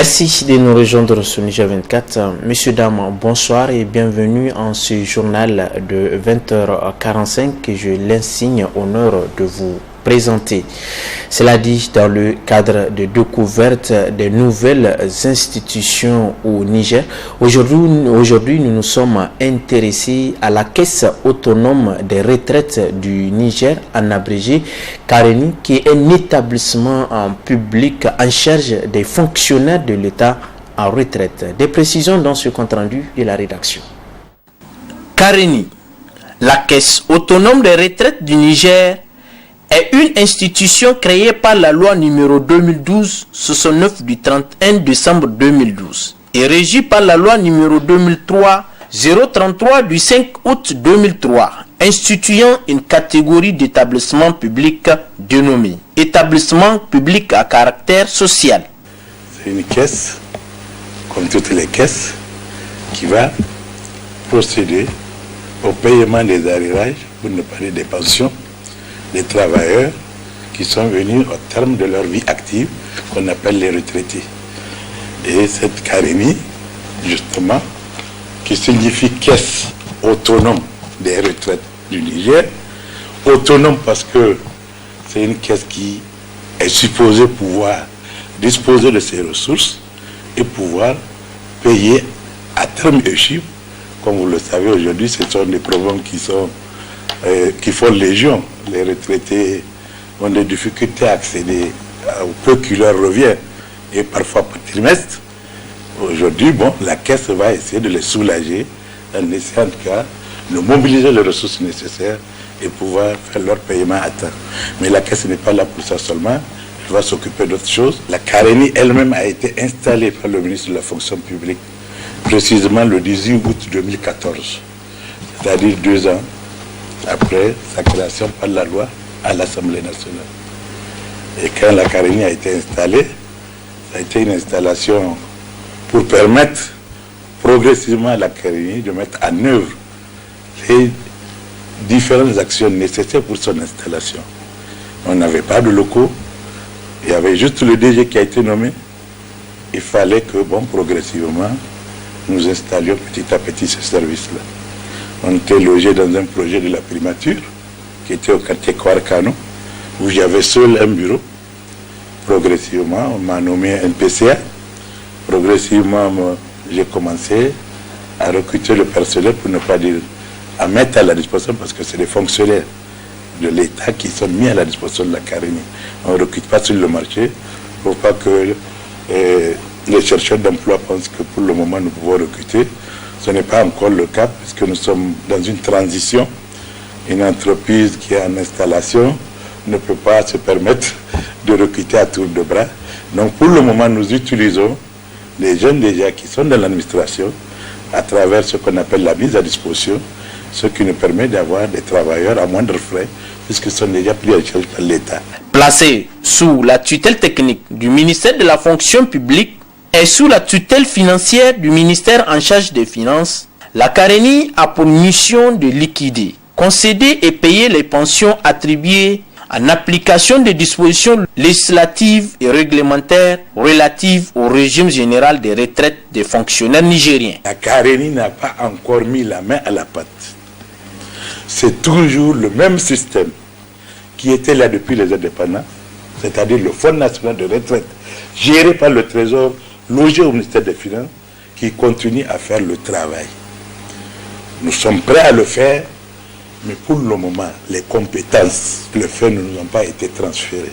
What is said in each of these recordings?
Merci de nous rejoindre sur Niger 24. Messieurs, dames, bonsoir et bienvenue en ce journal de 20h45 que je l'insigne honneur de vous présenter. Cela dit, dans le cadre de découverte des nouvelles institutions au Niger, aujourd'hui nous nous sommes intéressés à la Caisse autonome des retraites du Niger, en abrégé CARENI, qui est un établissement public en charge des fonctionnaires de l'État en retraite. Des précisions dans ce compte-rendu de la rédaction. CARENI, la Caisse autonome des retraites du Niger, est une institution créée par la loi numéro 2012-69 du 31 décembre 2012 et régie par la loi numéro 2003-033 du 5 août 2003, instituant une catégorie d'établissements publics dénommée établissement public à caractère social. C'est une caisse, comme toutes les caisses, qui va procéder au paiement des arrérages, pour ne parler des pensions, des travailleurs qui sont venus au terme de leur vie active, qu'on appelle les retraités. Et cette CARENI, justement, qui signifie Caisse autonome des retraites du Niger, autonome parce que c'est une caisse qui est supposée pouvoir disposer de ses ressources et pouvoir payer à terme échu. Comme vous le savez, aujourd'hui, ce sont des problèmes qui font légion. Les retraités ont des difficultés à accéder au peu qui leur revient, et parfois par trimestre. Aujourd'hui, la caisse va essayer de les soulager en essayant en tout cas de mobiliser les ressources nécessaires et pouvoir faire leur paiement à temps. Mais la caisse n'est pas là pour ça seulement, elle va s'occuper d'autres choses. La CARENI elle-même a été installée par le ministre de la fonction publique, précisément le 18 août 2014, c'est-à-dire 2 ans après sa création par la loi à l'Assemblée nationale. Et quand la CARENI a été installée, ça a été une installation pour permettre progressivement à la CARENI de mettre en œuvre les différentes actions nécessaires pour son installation. On n'avait pas de locaux, il y avait juste le DG qui a été nommé. Il fallait que, progressivement, nous installions petit à petit ce service-là. On était logé dans un projet de la primature qui était au quartier Kouarkano, où j'avais seul un bureau. Progressivement, on m'a nommé un PCA. Progressivement, j'ai commencé à recruter le personnel, pour ne pas dire à mettre à la disposition, parce que c'est des fonctionnaires de l'État qui sont mis à la disposition de la CARENI. On ne recrute pas sur le marché. Il ne faut pas que les chercheurs d'emploi pensent que pour le moment nous pouvons recruter. Ce n'est pas encore le cas, puisque nous sommes dans une transition. Une entreprise qui est en installation ne peut pas se permettre de recruter à tour de bras. Donc pour le moment, nous utilisons les jeunes déjà qui sont dans l'administration à travers ce qu'on appelle la mise à disposition, ce qui nous permet d'avoir des travailleurs à moindre frais, puisqu'ils sont déjà pris en charge par l'État. Placé sous la tutelle technique du ministère de la fonction publique et sous la tutelle financière du ministère en charge des finances, la CARENI a pour mission de liquider, concéder et payer les pensions attribuées en application des dispositions législatives et réglementaires relatives au régime général des retraites des fonctionnaires nigériens. La CARENI n'a pas encore mis la main à la pâte. C'est toujours le même système qui était là depuis les indépendances, c'est-à-dire le Fonds national de retraite, géré par le Trésor, logé au ministère des Finances, qui continue à faire le travail. Nous sommes prêts à le faire, mais pour le moment, les compétences le faire ne nous ont pas été transférées.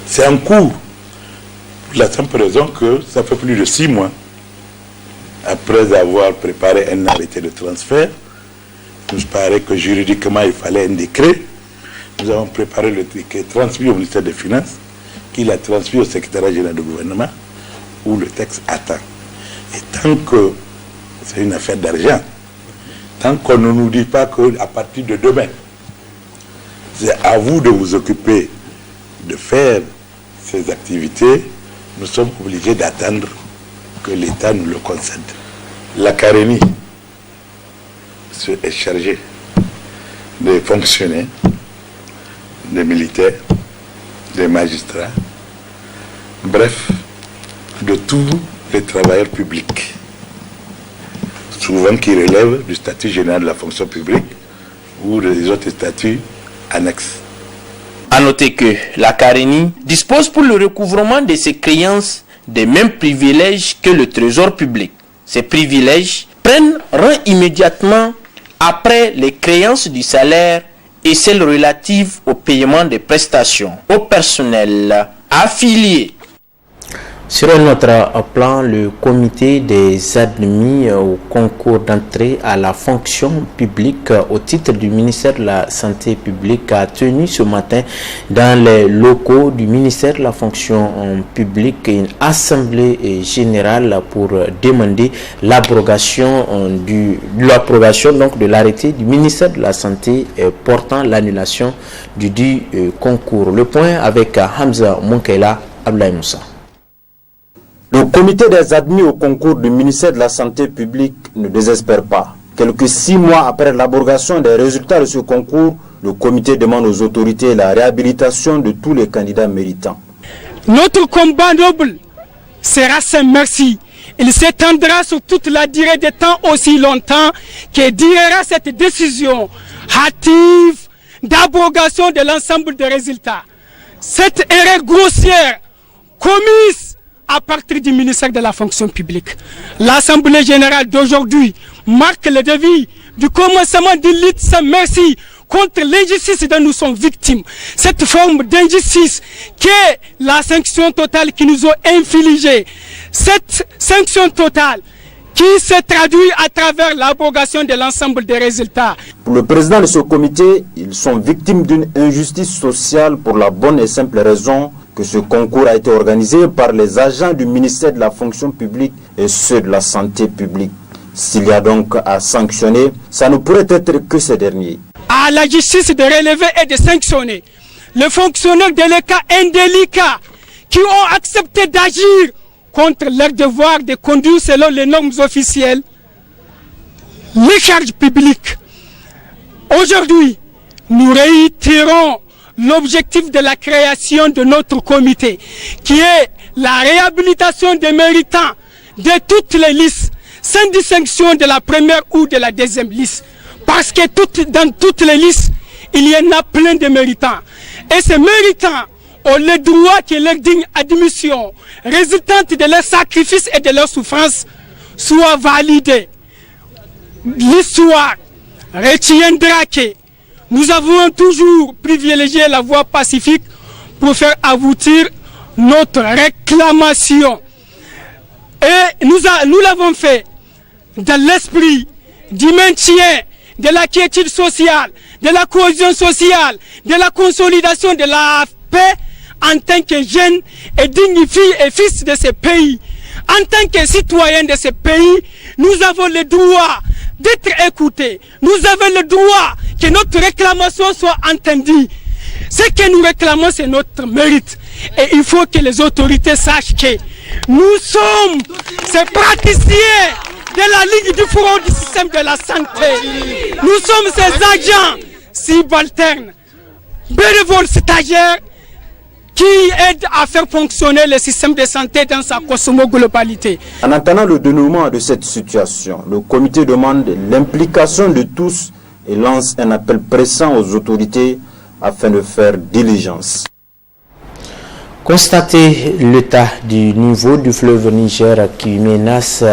C'est en cours, pour la simple raison que ça fait plus de 6 mois, après avoir préparé un arrêté de transfert. Il nous paraît que juridiquement, il fallait un décret. Nous avons préparé le décret transmis au ministère des Finances, qui l'a transmis au secrétariat général du gouvernement, où le texte attend. Et tant que c'est une affaire d'argent, tant qu'on ne nous dit pas qu'à partir de demain, c'est à vous de vous occuper de faire ces activités, nous sommes obligés d'attendre que l'État nous le concède. La CARENI est chargée des fonctionnaires, des militaires, des magistrats, bref, de tous les travailleurs publics, souvent qui relèvent du statut général de la fonction publique ou des autres statuts annexes. A noter que la CARENI dispose pour le recouvrement de ses créances des mêmes privilèges que le trésor public. Ces privilèges prennent rang immédiatement après les créances du salaire et celles relatives au paiement des prestations au personnel affilié. Sur un autre plan, le comité des admis au concours d'entrée à la fonction publique au titre du ministère de la Santé publique a tenu ce matin dans les locaux du ministère de la fonction publique une assemblée générale pour demander l'abrogation de l'arrêté du ministère de la Santé portant l'annulation du dit concours. Le point avec Hamza Moukela Ablaï Moussa. Le comité des admis au concours du ministère de la Santé publique ne désespère pas. Quelques 6 mois après l'abrogation des résultats de ce concours, le comité demande aux autorités la réhabilitation de tous les candidats méritants. Notre combat noble sera sans merci. Il s'étendra sur toute la durée de temps aussi longtemps que durera cette décision hâtive d'abrogation de l'ensemble des résultats. Cette erreur grossière commise à partir du ministère de la fonction publique. L'Assemblée générale d'aujourd'hui marque le début du commencement d'une lutte sans merci contre l'injustice dont nous sommes victimes. Cette forme d'injustice qui est la sanction totale qui nous a infligée. Cette sanction totale qui se traduit à travers l'abrogation de l'ensemble des résultats. Pour le président de ce comité, ils sont victimes d'une injustice sociale pour la bonne et simple raison que ce concours a été organisé par les agents du ministère de la fonction publique et ceux de la santé publique. S'il y a donc à sanctionner, ça ne pourrait être que ces derniers. À la justice de relever et de sanctionner les fonctionnaires délicats et indélicats qui ont accepté d'agir contre leur devoir de conduire selon les normes officielles les charges publiques. Aujourd'hui, nous réitérons l'objectif de la création de notre comité, qui est la réhabilitation des méritants de toutes les listes, sans distinction de la première ou de la deuxième liste. Parce que dans toutes les listes, il y en a plein de méritants. Et ces méritants ont le droit que leur digne admission, résultante de leur sacrifice et de leur souffrance, soit validée. L'histoire retiendra que nous avons toujours privilégié la voie pacifique pour faire aboutir notre réclamation. Et nous l'avons fait dans l'esprit du maintien de la quiétude sociale, de la cohésion sociale, de la consolidation de la paix en tant que jeunes et dignes filles et fils de ce pays. En tant que citoyens de ce pays, nous avons le droit d'être écoutés. Nous avons le droit que notre réclamation soit entendue. Ce que nous réclamons, c'est notre mérite. Et il faut que les autorités sachent que nous sommes ces praticiens de la Ligue du front du système de la santé. Nous sommes ces agents subalternes, bénévoles stagiaires qui aident à faire fonctionner le système de santé dans sa cosmoglobalité. En attendant le dénouement de cette situation, le comité demande l'implication de tous et lance un appel pressant aux autorités afin de faire diligence. Constater l'état du niveau du fleuve Niger qui menace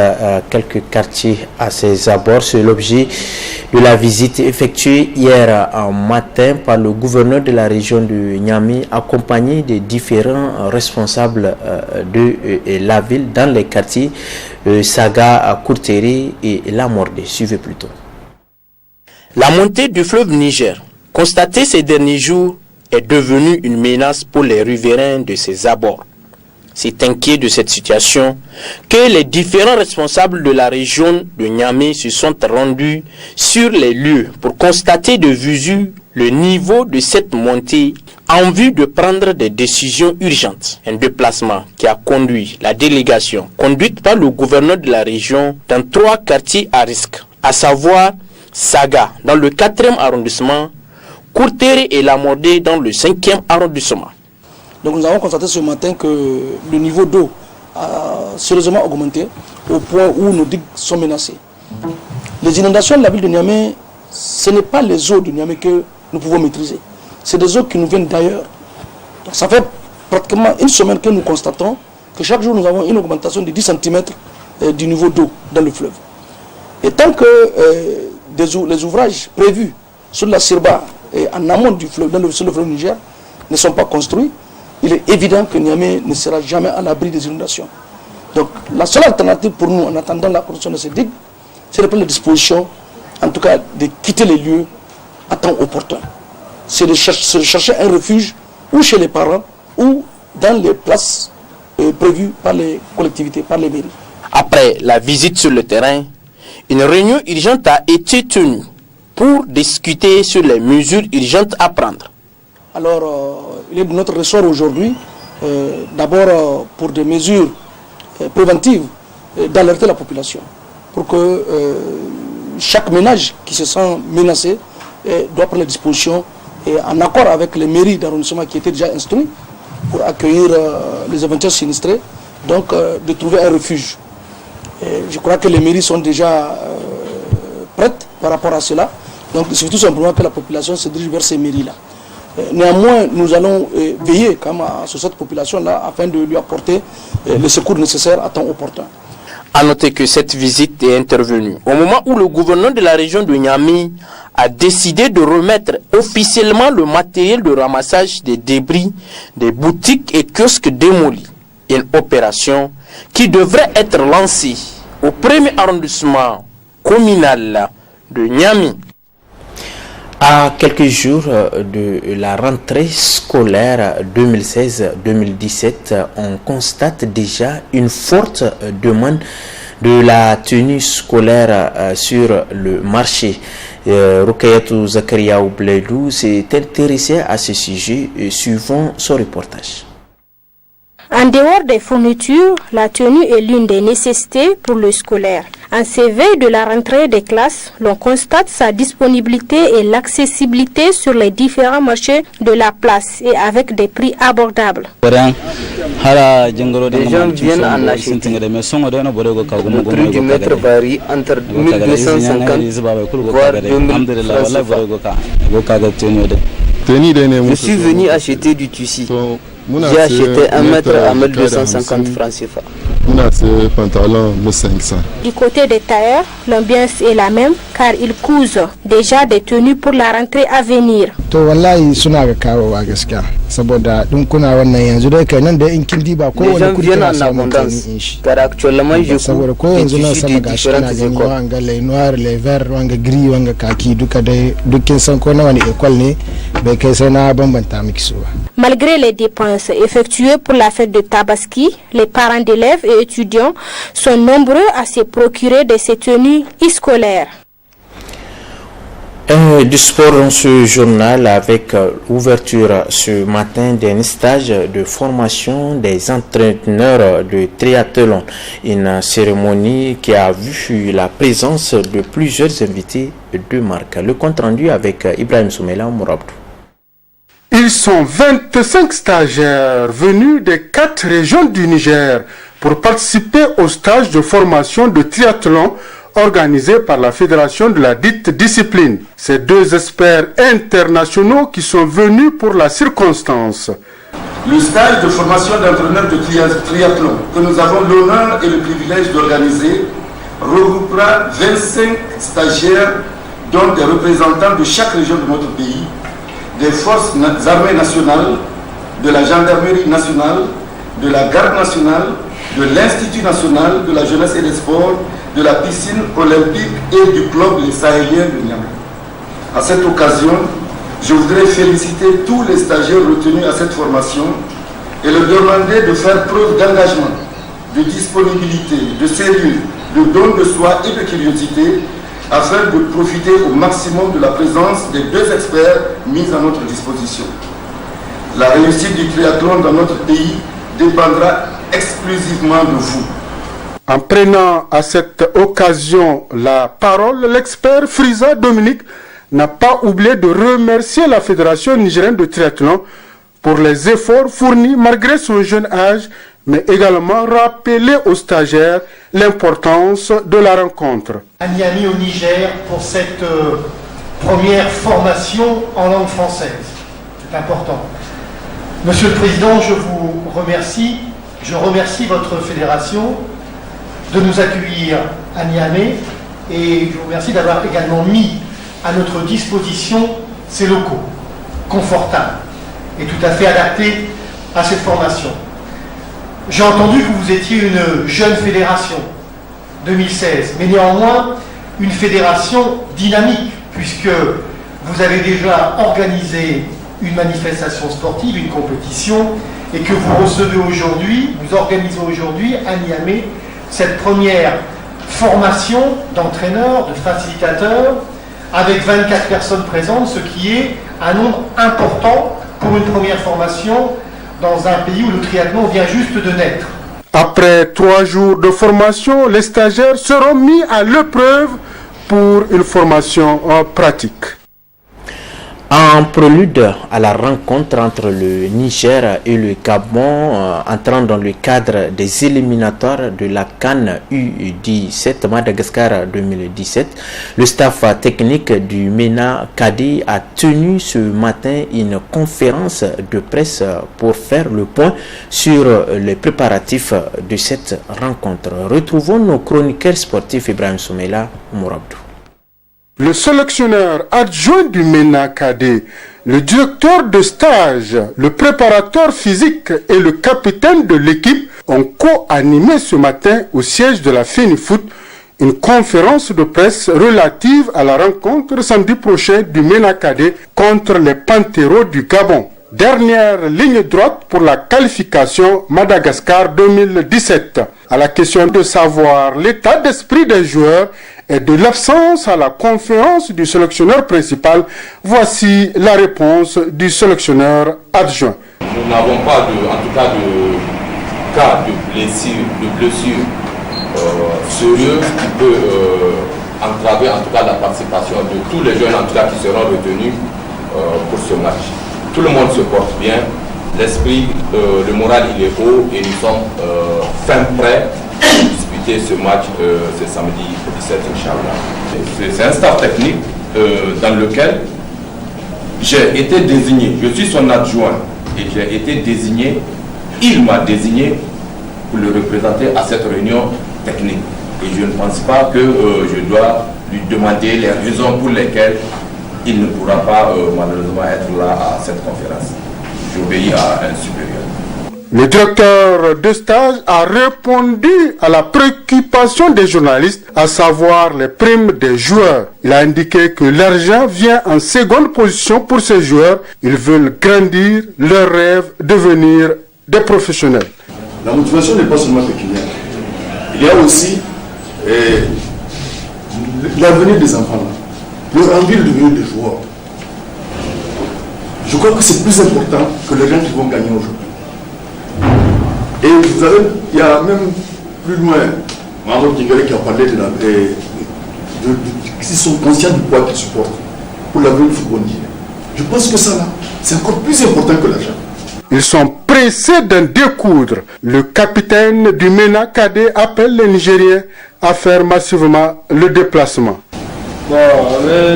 quelques quartiers à ses abords, c'est l'objet de la visite effectuée hier matin par le gouverneur de la région de Niamey, accompagné des différents responsables de la ville dans les quartiers Saga, Kourtéré et Lamordé. Suivez plutôt. La montée du fleuve Niger, constatée ces derniers jours, est devenue une menace pour les riverains de ses abords. C'est inquiet de cette situation que les différents responsables de la région de Niamey se sont rendus sur les lieux pour constater de visu le niveau de cette montée en vue de prendre des décisions urgentes. Un déplacement qui a conduit la délégation conduite par le gouverneur de la région dans 3 quartiers à risque, à savoir Saga dans le 4e arrondissement, Kourtéré et Lamordé dans le 5e arrondissement. Donc nous avons constaté ce matin que le niveau d'eau sérieusement augmenté au point où nos digues sont menacées. Les inondations de la ville de Niamey, ce n'est pas les eaux de Niamey que nous pouvons maîtriser. C'est des eaux qui nous viennent d'ailleurs. Donc ça fait pratiquement une semaine que nous constatons que chaque jour nous avons une augmentation de 10 cm du niveau d'eau dans le fleuve. Et tant que les ouvrages prévus sur la Sirba et en amont du fleuve, sur le fleuve Niger, ne sont pas construits, il est évident que Niamey ne sera jamais à l'abri des inondations. Donc la seule alternative pour nous, en attendant la construction de ces digues, c'est de prendre les dispositions, en tout cas de quitter les lieux à temps opportun. C'est de chercher un refuge ou chez les parents ou dans les places prévues par les collectivités, par les mairies. Après la visite sur le terrain, une réunion urgente a été tenue pour discuter sur les mesures urgentes à prendre. Alors, il est de notre ressort aujourd'hui, d'abord pour des mesures préventives, d'alerter la population, pour que chaque ménage qui se sent menacé doit prendre les dispositions et en accord avec les mairies d'arrondissement qui étaient déjà instruits pour accueillir les éventuels sinistrés, donc de trouver un refuge. Et je crois que les mairies sont déjà prêtes par rapport à cela, donc il suffit tout simplement que la population se dirige vers ces mairies-là. Néanmoins, nous allons veiller quand même sur cette population-là afin de lui apporter les secours nécessaires à temps opportun. À noter que cette visite est intervenue au moment où le gouverneur de la région de Niamey a décidé de remettre officiellement le matériel de ramassage des débris des boutiques et kiosques démolis. Une opération qui devrait être lancée au premier arrondissement communal de Niamey. À quelques jours de la rentrée scolaire 2016-2017, on constate déjà une forte demande de la tenue scolaire sur le marché. Rukayatou Zakaria Oubledou s'est intéressé à ce sujet suivant son reportage. En dehors des fournitures, la tenue est l'une des nécessités pour le scolaire. En ces veilles de la rentrée des classes, l'on constate sa disponibilité et l'accessibilité sur les différents marchés de la place et avec des prix abordables. Les gens viennent en acheter. Le prix du mètre varie entre 1250 voire 2000 francs. Je suis venu acheter du tissu. J'ai acheté un mètre à 1250 francs CFA. Du côté des tailleurs, l'ambiance est la même car ils cousent déjà des tenues pour la rentrée à venir. Les gens viennent en abondance car actuellement je couds des tissus de différentes écoles. Les noirs, les verts, les gris, les kaki, Malgré les dépenses effectuées pour la fête de Tabaski, les parents d'élèves et étudiants sont nombreux à se procurer de ces tenues scolaires. Du sport dans ce journal avec l'ouverture ce matin d'un stage de formation des entraîneurs de triathlon. Une cérémonie qui a vu la présence de plusieurs invités de marque. Le compte rendu avec Ibrahim Soumela Mourabdou. Ils sont 25 stagiaires venus des 4 régions du Niger pour participer au stage de formation de triathlon organisé par la fédération de la dite discipline. Ces 2 experts internationaux qui sont venus pour la circonstance. Le stage de formation d'entraîneurs de triathlon que nous avons l'honneur et le privilège d'organiser regroupera 25 stagiaires dont des représentants de chaque région de notre pays, des forces armées nationales, de la gendarmerie nationale, de la garde nationale, de l'Institut national de la jeunesse et des sports, de la piscine olympique et du club Les Sahéliens de Niamey. À cette occasion, je voudrais féliciter tous les stagiaires retenus à cette formation et leur demander de faire preuve d'engagement, de disponibilité, de sérieux, de don de soi et de curiosité afin de profiter au maximum de la présence des 2 experts mis à notre disposition. La réussite du triathlon dans notre pays dépendra exclusivement de vous. En prenant à cette occasion la parole, l'expert Friza Dominique n'a pas oublié de remercier la Fédération nigérienne de triathlon pour les efforts fournis malgré son jeune âge, mais également rappeler aux stagiaires l'importance de la rencontre. À Niamey au Niger pour cette première formation en langue française. C'est important. Monsieur le Président, je vous remercie. Je remercie votre fédération de nous accueillir à Niamey et je vous remercie d'avoir également mis à notre disposition ces locaux confortables et tout à fait adaptés à cette formation. J'ai entendu que vous étiez une jeune fédération, 2016, mais néanmoins une fédération dynamique, puisque vous avez déjà organisé une manifestation sportive, une compétition, et que vous recevez aujourd'hui, vous organisez aujourd'hui à Niamey cette première formation d'entraîneurs, de facilitateurs, avec 24 personnes présentes, ce qui est un nombre important pour une première formation dans un pays où le triathlon vient juste de naître. Après 3 jours de formation, les stagiaires seront mis à l'épreuve pour une formation pratique. En prélude à la rencontre entre le Niger et le Gabon, entrant dans le cadre des éliminatoires de la CAN U17 Madagascar 2017, le staff technique du MENA KD a tenu ce matin une conférence de presse pour faire le point sur les préparatifs de cette rencontre. Retrouvons nos chroniqueurs sportifs Ibrahim Soumela Mourabdou. Le sélectionneur adjoint du MENA KD, le directeur de stage, le préparateur physique et le capitaine de l'équipe ont co-animé ce matin au siège de la FENIFOOT une conférence de presse relative à la rencontre samedi prochain du MENA KD contre les Panteros du Gabon. Dernière ligne droite pour la qualification Madagascar 2017. À la question de savoir l'état d'esprit des joueurs et de l'absence à la conférence du sélectionneur principal, voici la réponse du sélectionneur adjoint. Nous n'avons pas de cas de blessure sérieux qui peut entraver en tout cas la participation de tous les jeunes en tout cas qui seront retenus pour ce match. Tout le monde se porte bien, l'esprit, le moral il est haut et nous sommes fin prêts à disputer ce match ce samedi 17 Inch'Allah. C'est un staff technique dans lequel j'ai été désigné, je suis son adjoint et j'ai été désigné, il m'a désigné pour le représenter à cette réunion technique. Et je ne pense pas que je dois lui demander les raisons pour lesquelles il ne pourra pas malheureusement être là à cette conférence. J'obéis à un supérieur. Le directeur de stage a répondu à la préoccupation des journalistes, à savoir les primes des joueurs. Il a indiqué que l'argent vient en seconde position pour ces joueurs. Ils veulent grandir leur rêve, devenir des professionnels. La motivation n'est pas seulement pécuniaire. Il y a aussi l'avenir des enfants, leur envie de devenir des joueurs. Je crois que c'est plus important que les gens qui vont gagner aujourd'hui. Et vous savez, il y a même plus loin, Mahmoud Kingare qui a parlé qu'ils sont conscients du poids qu'ils supportent pour l'avenir du football nigérien. Je pense que ça là, c'est encore plus important que l'argent. Ils sont pressés d'en découdre. Le capitaine du MENA KD appelle les Nigériens à faire massivement le déplacement. Bon,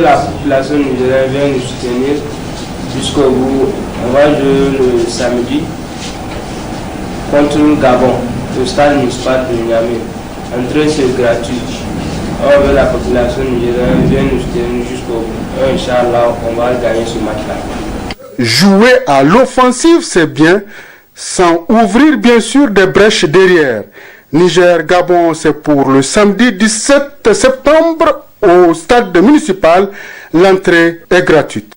la population nigérienne vient nous soutenir jusqu'au bout. On va jouer le samedi contre le Gabon, au stade municipal de Niamey. L'entrée c'est gratuit. On veut la population nigérienne vient nous soutenir jusqu'au bout. Inch'Allah, on va gagner ce match-là. Jouer à l'offensive, c'est bien, sans ouvrir bien sûr des brèches derrière. Niger-Gabon, c'est pour le samedi 17 septembre au stade municipal. L'entrée est gratuite.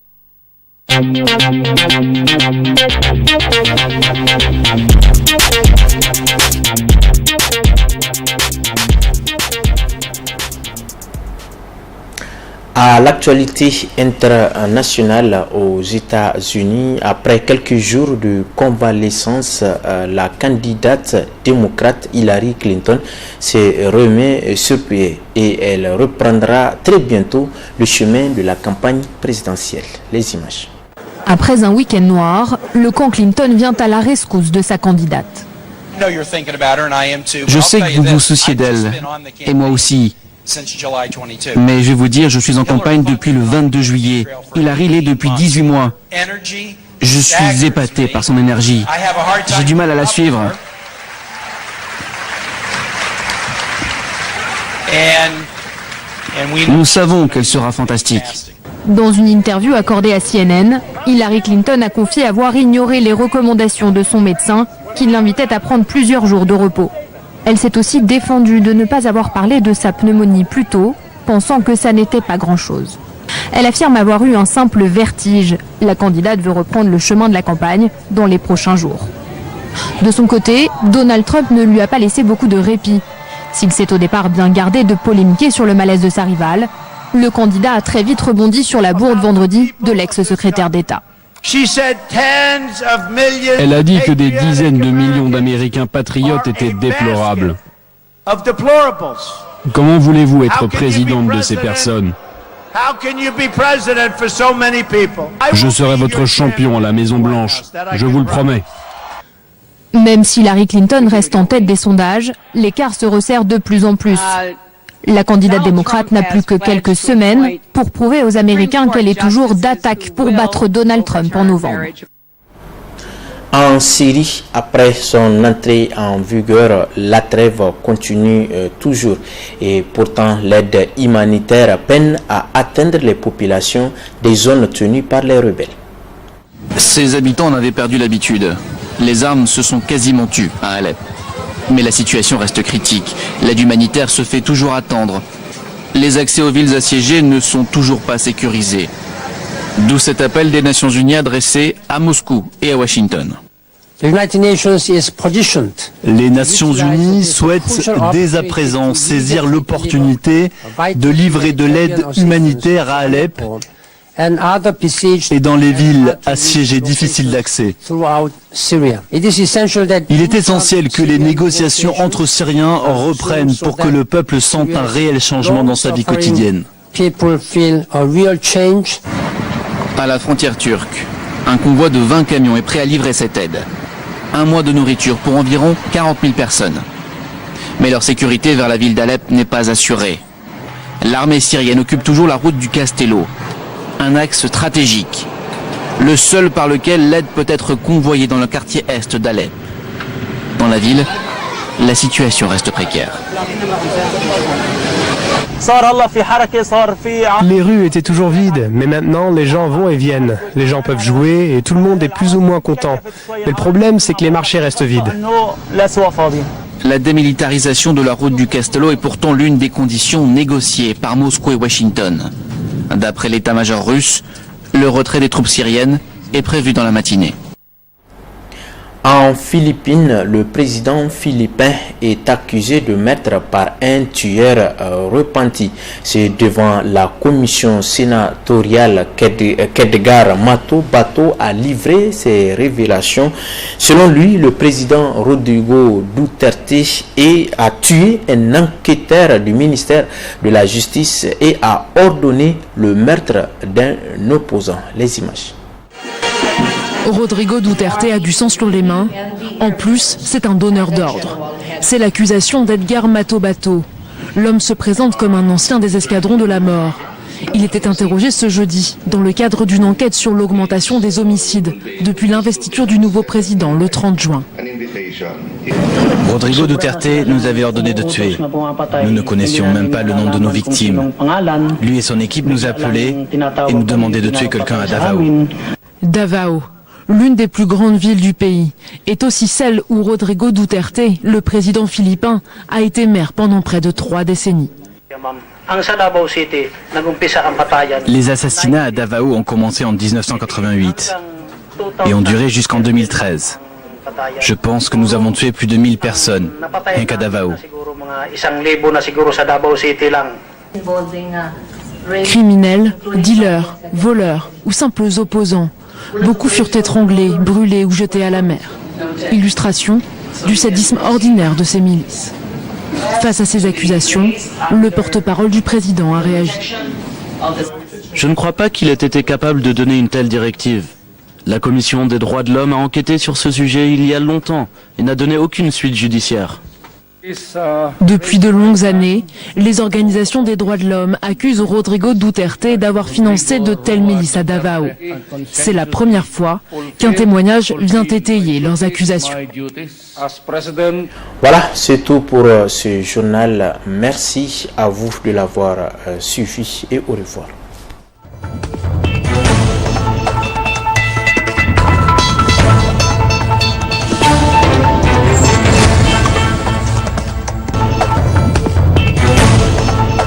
À l'actualité internationale aux États-Unis, après quelques jours de convalescence, la candidate démocrate Hillary Clinton se remet sur pied et elle reprendra très bientôt le chemin de la campagne présidentielle. Les images. Après un week-end noir, le camp Clinton vient à la rescousse de sa candidate. Je sais que vous vous souciez d'elle, et moi aussi. Mais je vais vous dire, je suis en campagne depuis le 22 juillet. Hillary l'est depuis 18 mois. Je suis épaté par son énergie. J'ai du mal à la suivre. Nous savons qu'elle sera fantastique. Dans une interview accordée à CNN, Hillary Clinton a confié avoir ignoré les recommandations de son médecin qui l'invitait à prendre plusieurs jours de repos. Elle s'est aussi défendue de ne pas avoir parlé de sa pneumonie plus tôt, pensant que ça n'était pas grand-chose. Elle affirme avoir eu un simple vertige. La candidate veut reprendre le chemin de la campagne dans les prochains jours. De son côté, Donald Trump ne lui a pas laissé beaucoup de répit. S'il s'est au départ bien gardé de polémiquer sur le malaise de sa rivale, le candidat a très vite rebondi sur la bourde vendredi de l'ex-secrétaire d'État. Elle a dit que des dizaines de millions d'Américains patriotes étaient déplorables. Comment voulez-vous être présidente de ces personnes? Je serai votre champion à la Maison-Blanche, je vous le promets. Même si Hillary Clinton reste en tête des sondages, l'écart se resserre de plus en plus. La candidate démocrate n'a plus que quelques semaines pour prouver aux Américains qu'elle est toujours d'attaque pour battre Donald Trump en novembre. En Syrie, après son entrée en vigueur, la trêve continue toujours et pourtant l'aide humanitaire peine à atteindre les populations des zones tenues par les rebelles. Ses habitants en avaient perdu l'habitude. Les armes se sont quasiment tues à Alep. Mais la situation reste critique. L'aide humanitaire se fait toujours attendre. Les accès aux villes assiégées ne sont toujours pas sécurisés. D'où cet appel des Nations Unies adressé à Moscou et à Washington. Les Nations Unies souhaitent dès à présent saisir l'opportunité de livrer de l'aide humanitaire à Alep et dans les villes assiégées difficiles d'accès. Il est essentiel que les négociations entre Syriens reprennent pour que le peuple sente un réel changement dans sa vie quotidienne. À la frontière turque, un convoi de 20 camions est prêt à livrer cette aide. Un mois de nourriture pour environ 40 000 personnes. Mais leur sécurité vers la ville d'Alep n'est pas assurée. L'armée syrienne occupe toujours la route du Castello, un axe stratégique, le seul par lequel l'aide peut être convoyée dans le quartier est d'Alep. Dans la ville, la situation reste précaire. Les rues étaient toujours vides, mais maintenant les gens vont et viennent. Les gens peuvent jouer et tout le monde est plus ou moins content. Mais le problème, c'est que les marchés restent vides. La démilitarisation de la route du Castello est pourtant l'une des conditions négociées par Moscou et Washington. D'après l'état-major russe, le retrait des troupes syriennes est prévu dans la matinée. En Philippines, le président philippin est accusé de meurtre par un tueur repenti. C'est devant la commission sénatoriale qu'Edgar Mato Bato a livré ses révélations. Selon lui, le président Rodrigo Duterte a tué un enquêteur du ministère de la Justice et a ordonné le meurtre d'un opposant. Les images. Rodrigo Duterte a du sang sur les mains. En plus, c'est un donneur d'ordre. C'est l'accusation d'Edgar Mato Bato. L'homme se présente comme un ancien des escadrons de la mort. Il était interrogé ce jeudi dans le cadre d'une enquête sur l'augmentation des homicides depuis l'investiture du nouveau président le 30 juin. Rodrigo Duterte nous avait ordonné de tuer. Nous ne connaissions même pas le nom de nos victimes. Lui et son équipe nous appelaient et nous demandaient de tuer quelqu'un à Davao. Davao, l'une des plus grandes villes du pays, est aussi celle où Rodrigo Duterte, le président philippin, a été maire pendant près de 3 décennies. Les assassinats à Davao ont commencé en 1988 et ont duré jusqu'en 2013. Je pense que nous avons tué plus de 1000 personnes, rien qu'à Davao. Criminels, dealers, voleurs ou simples opposants. Beaucoup furent étranglés, brûlés ou jetés à la mer. Illustration du sadisme ordinaire de ces milices. Face à ces accusations, le porte-parole du président a réagi. Je ne crois pas qu'il ait été capable de donner une telle directive. La Commission des droits de l'homme a enquêté sur ce sujet il y a longtemps et n'a donné aucune suite judiciaire. Depuis de longues années, les organisations des droits de l'homme accusent Rodrigo Duterte d'avoir financé de telles milices à Davao. C'est la première fois qu'un témoignage vient étayer leurs accusations. Voilà, c'est tout pour ce journal. Merci à vous de l'avoir suivi et au revoir.